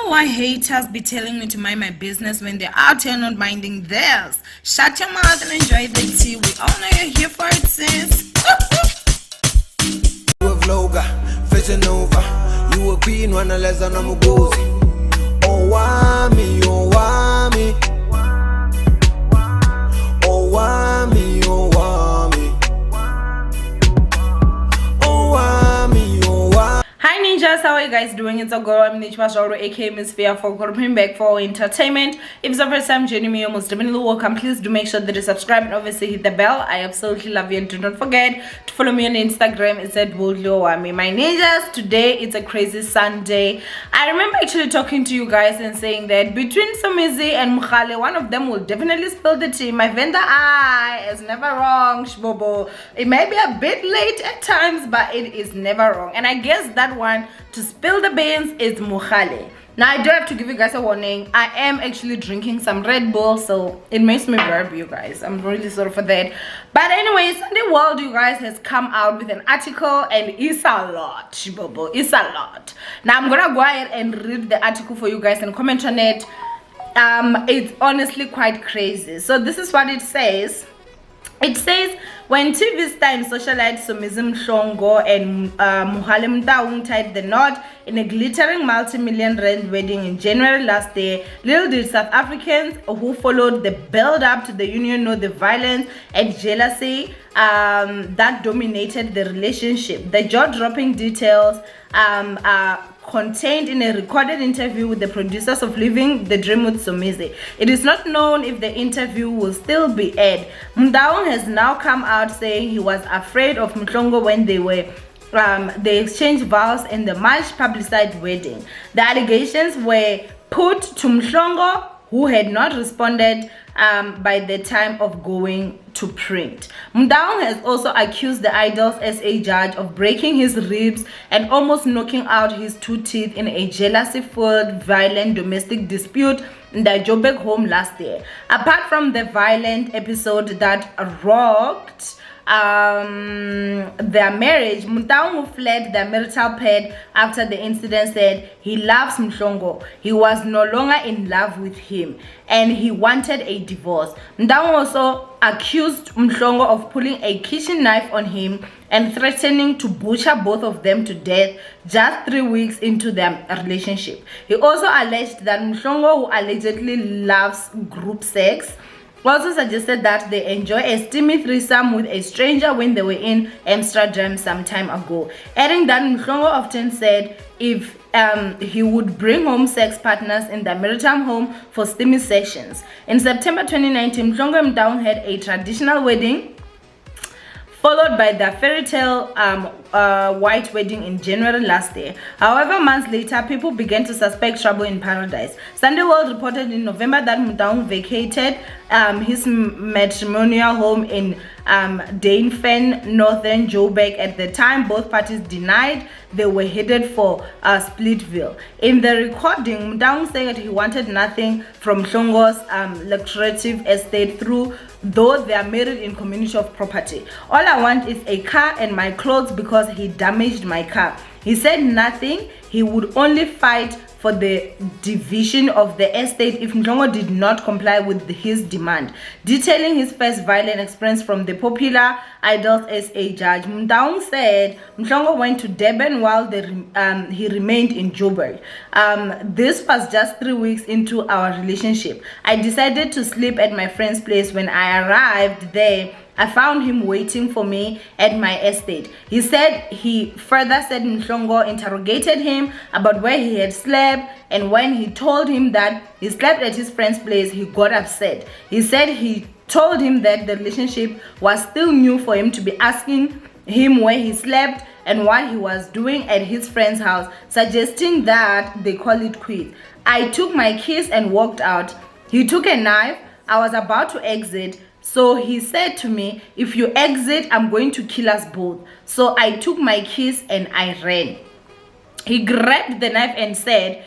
why haters be telling me to mind my business when they're out here not minding theirs. Shut your mouth and enjoy the tea. We all know you're here for it, sis. You a vlogger, fishing over. You a queen, wanna less than I'm a gozy. Owamie, Owamie. Owamie, Owamie. Owamie, Owamie. Hi ninjas, how are you guys doing? It's a girl, I'm aka Miss Fear for coming back for entertainment. If it's the first time joining me, you're most definitely welcome. Please do make sure that you subscribe and obviously hit the bell. I absolutely love you, and do not forget to follow me on Instagram. It's at Owamie. My ninjas, today it's a crazy Sunday. I remember actually talking to you guys and saying that between Somizi and Mohale, one of them will definitely spill the tea. My vendor eye is never wrong, shbobo. It may be a bit late at times, but it is never wrong. And I guess that one to spill the beans is Mohale. Now I do have to give you guys a warning. I am actually drinking some Red Bull, so it makes me burp, you guys. I'm really sorry for that. But anyway, Sunday World, you guys, has come out with an article, and it's a lot, shibobo. It's a lot. Now I'm gonna go ahead and read the article for you guys and comment on it. It's honestly quite crazy. So this is what it says. It says, when TV star and socialite Somizi and Mohale tied the knot in a glittering multi-million rand wedding in January last year, little did South Africans who followed the build-up to the union know the violence and jealousy that dominated the relationship. The jaw-dropping details are contained in a recorded interview with the producers of Living the Dream with Somizi. It is not known if the interview will still be aired. Mdaung has now come out saying he was afraid of Mhlongo when they exchanged vows in the much publicized wedding. The allegations were put to Mhlongo, who had not responded by the time of going to print. Mdaung has also accused the Idol's SA judge of breaking his ribs and almost knocking out his 2 teeth in a jealousy-filled, violent domestic dispute in their Joburg home last year. Apart from the violent episode that rocked their marriage, Mdaung, who fled their marital bed after the incident, said he loves Mhlongo. He was no longer in love with him and he wanted a divorce. Mdaung also accused Mhlongo of pulling a kitchen knife on him and threatening to butcher both of them to death just 3 weeks into their relationship. He also alleged that Mhlongo, who allegedly loves group sex, also suggested that they enjoy a steamy threesome with a stranger when they were in Amsterdam some time ago, adding that Mhlongo often said if he would bring home sex partners in the maritime home for steamy sessions. In September 2019, Mhlongo and Mdaung had a traditional wedding, followed by the fairy tale white wedding in January last year. However, months later, people began to suspect trouble in paradise. Sunday World reported in November that Mdaung vacated his matrimonial home in Dainfen, northern Joburg. At the time, both parties denied they were headed for Splitville. In the recording, Mdaung said he wanted nothing from Mhlongo's lucrative estate, though they are married in community of property. All I want is a car and my clothes because he damaged my car. He said nothing. He would only fight for the division of the estate if Mhlongo did not comply with his demand. Detailing his first violent experience from the popular Idol's SA judge, Mdaung said Mhlongo went to Durban while he remained in Joburg. This was just 3 weeks into our relationship. I decided to sleep at my friend's place. When I arrived there, I found him waiting for me at my estate. He further said Mhlongo interrogated him about where he had slept, and when he told him that he slept at his friend's place, he got upset. He said he told him that the relationship was still new for him to be asking him where he slept and what he was doing at his friend's house, suggesting that they call it quits. I took my keys and walked out. He took a knife. I was about to exit. So he said to me, if you exit, I'm going to kill us both. So I took my keys and I ran. He grabbed the knife and said,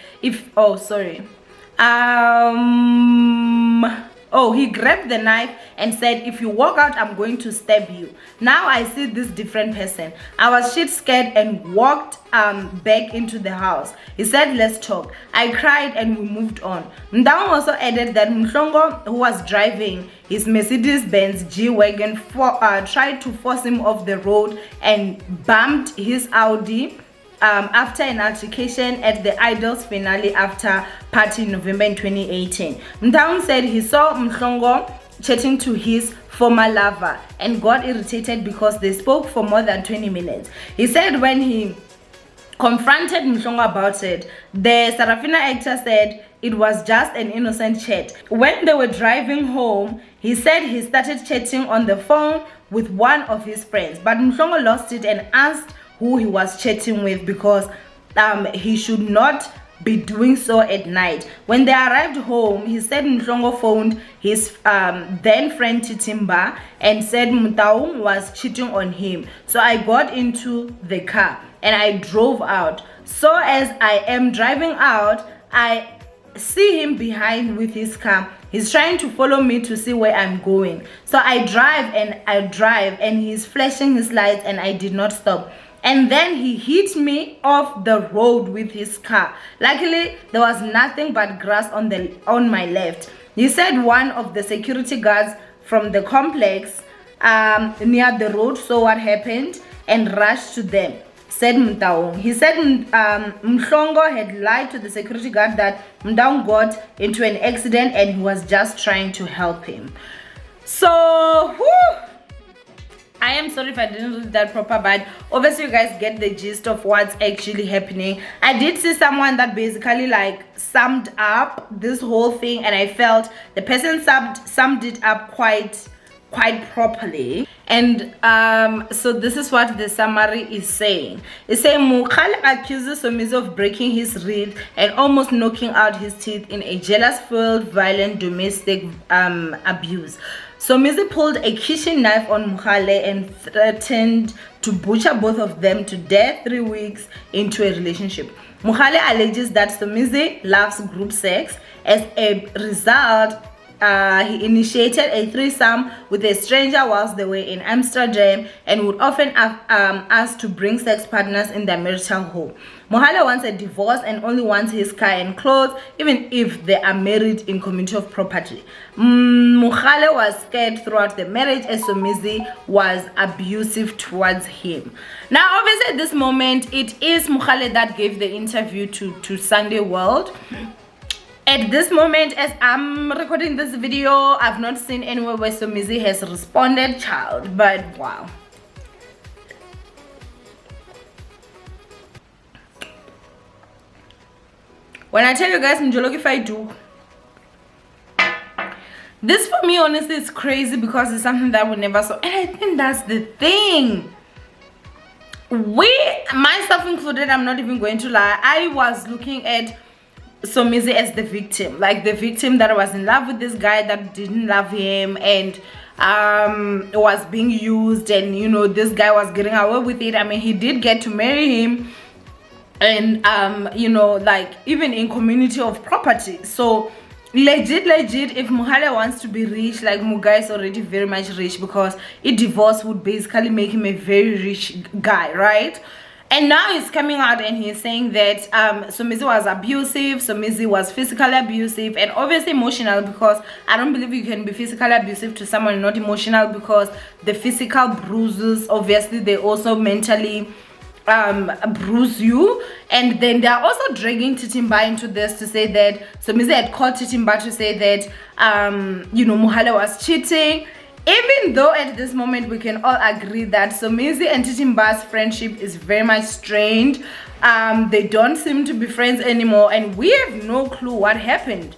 Oh, he grabbed the knife and said, if you walk out, I'm going to stab you. Now I see this different person. I was shit scared and walked back into the house. He said, let's talk. I cried and we moved on. Ndao also added that Mhlongo, who was driving his Mercedes-Benz G-Wagon, tried to force him off the road and bumped his Audi after an altercation at the Idols finale after party in November in 2018. Mtaung said he saw Mhlongo chatting to his former lover and got irritated because they spoke for more than 20 minutes. He said when he confronted Mhlongo about it, the Sarafina actor said it was just an innocent chat. When they were driving home, he said he started chatting on the phone with one of his friends, but Mhlongo lost it and asked who he was chatting with because he should not be doing so at night. When they arrived home, he said Mhlongo phoned his then friend Titimba and said Mtaung was cheating on him. So I got into the car and I drove out. So as I am driving out, I see him behind with his car. He's trying to follow me to see where I'm going. So I drive and he's flashing his lights and I did not stop. And then he hit me off the road with his car. Luckily, there was nothing but grass on my left. He said one of the security guards from the complex near the road saw what happened and rushed to them, said Mtaung. He said Mhlongo had lied to the security guard that Mtaung got into an accident and he was just trying to help him. So, whew, I am sorry if I didn't read that proper, but obviously you guys get the gist of what's actually happening. I did see someone that basically like summed up this whole thing, and I felt the person summed it up quite properly. And so this is what the summary is saying. It's saying Mohale accuses Somizi of breaking his rib and almost knocking out his teeth in a jealous-filled, violent domestic abuse. Somizi pulled a kitchen knife on Mohale and threatened to butcher both of them to death 3 weeks into a relationship. Mohale alleges that Somizi loves group sex. As a result, he initiated a threesome with a stranger whilst they were in Amsterdam and would often ask to bring sex partners in their marital home. Mohale wants a divorce and only wants his car and clothes, even if they are married in community of property. Mohale was scared throughout the marriage as Somizi was abusive towards him. Now, obviously, at this moment, it is Mohale that gave the interview to Sunday World. At this moment, as I'm recording this video, I've not seen anywhere where Somizi has responded, child, but wow. When I tell you guys, Njologi if I do. This for me, honestly, it's crazy because it's something that we never saw. And I think that's the thing. Myself included, I'm not even going to lie, I was looking at Somizi as the victim, like the victim that was in love with this guy that didn't love him and was being used, and you know, this guy was getting away with it. I mean, he did get to marry him, and you know, like even in community of property. So legit, if Mohale wants to be rich, like Muga is already very much rich, because a divorce would basically make him a very rich guy, right? And now he's coming out and he's saying that Somizi was abusive, Somizi was physically abusive, and obviously emotional, because I don't believe you can be physically abusive to someone not emotional, because the physical bruises, obviously, they also mentally bruise you. And then they're also dragging Titimba into this to say that Somizi had called Titimba to say that, you know, Mohale was cheating. Even though at this moment we can all agree that Somizi and Titimba's friendship is very much strained. They don't seem to be friends anymore, and we have no clue what happened.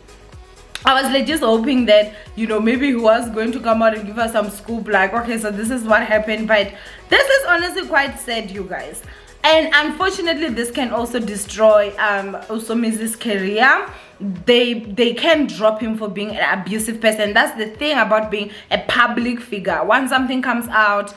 I was like just hoping that, you know, maybe he was going to come out and give us some scoop, like, okay, so this is what happened. But this is honestly quite sad, you guys. And unfortunately, this can also destroy Somizi's career. They can drop him for being an abusive person. That's the thing about being a public figure. Once something comes out,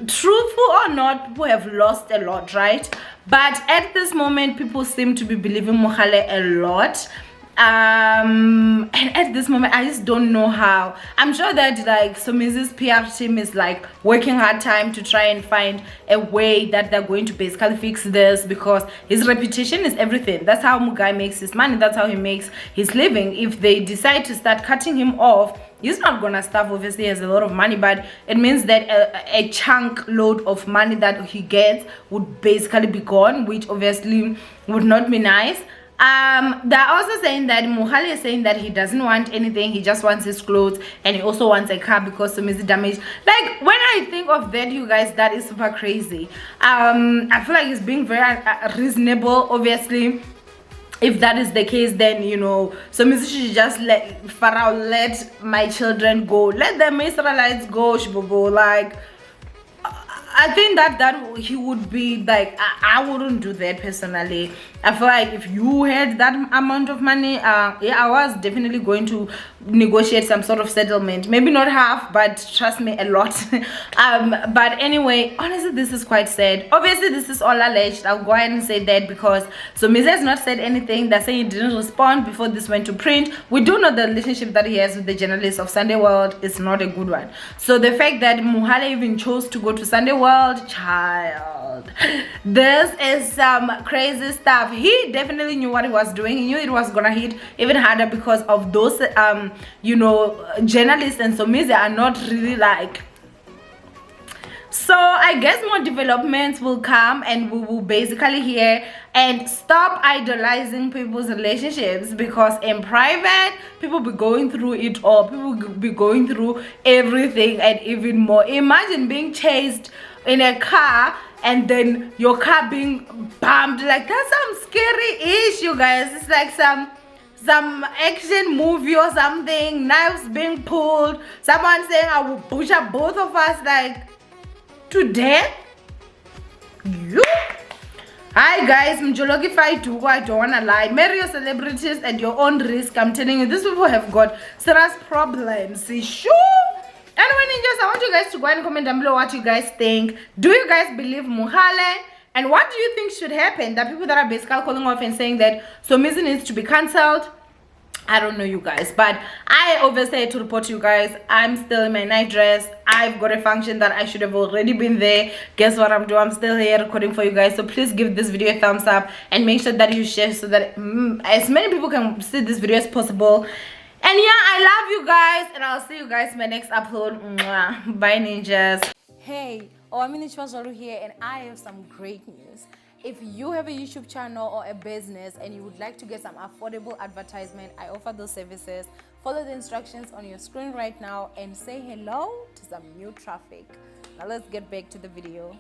truthful or not, people have lost a lot, right? But at this moment, people seem to be believing Mohale a lot. And at this moment I just don't know how. I'm sure that like Somizi's PR team is like working hard time to try and find a way that they're going to basically fix this, because his reputation is everything. That's how Mugai makes his money, that's how he makes his living. If they decide to start cutting him off, he's not gonna starve. Obviously he has a lot of money, but it means that a chunk load of money that he gets would basically be gone, which obviously would not be nice. They're also saying that Mohale is saying that he doesn't want anything, he just wants his clothes, and he also wants a car because Somizi damaged. Like, when I think of that, you guys, that is super crazy. I feel like he's being very reasonable. Obviously, if that is the case, then you know, Somizi should just let Pharaoh, let my children go, let the Israelites go, Shibobo. Like, I think that he would be like, I wouldn't do that personally. I feel like if you had that amount of money, yeah, I was definitely going to negotiate some sort of settlement. Maybe not half, but trust me, a lot. But anyway, honestly, this is quite sad. Obviously, this is all alleged. I'll go ahead and say that because Somizi has not said anything. They're saying he didn't respond before this went to print. We do know the relationship that he has with the journalist of Sunday World is not a good one. So the fact that Mohale even chose to go to Sunday World, child, this is some crazy stuff. He definitely knew what he was doing. He knew it was gonna hit even harder because of those you know, journalists and Somizi are not really like. So I guess more developments will come and we will basically hear, and stop idolizing people's relationships, because in private people be going through it all. People be going through everything and even more. Imagine being chased in a car and then your car being bumped. Like, that's some scary issue, guys. It's like some action movie or something. Knives being pulled, someone saying I will butcher both of us like to death. You. Hi guys, Mjologi fight to I don't wanna lie. Marry your celebrities at your own risk. I'm telling you, these people have got serious problems. Sure. Anyway, ninjas, I want you guys to go and comment down below what you guys think. Do you guys believe Mohale? And what do you think should happen? The people that are basically calling off and saying that Somizi needs to be cancelled, I don't know, you guys. But I obviously had to report to you guys. I'm still in my night dress. I've got a function that I should have already been there. Guess what I'm doing? I'm still here recording for you guys. So please give this video a thumbs up and make sure that you share so that as many people can see this video as possible. And yeah, I love you guys, and I'll see you guys in my next upload. Mwah. Bye, ninjas. Hey, Owamie here, and I have some great news. If you have a YouTube channel or a business and you would like to get some affordable advertisement, I offer those services. Follow the instructions on your screen right now and say hello to some new traffic. Now let's get back to the video.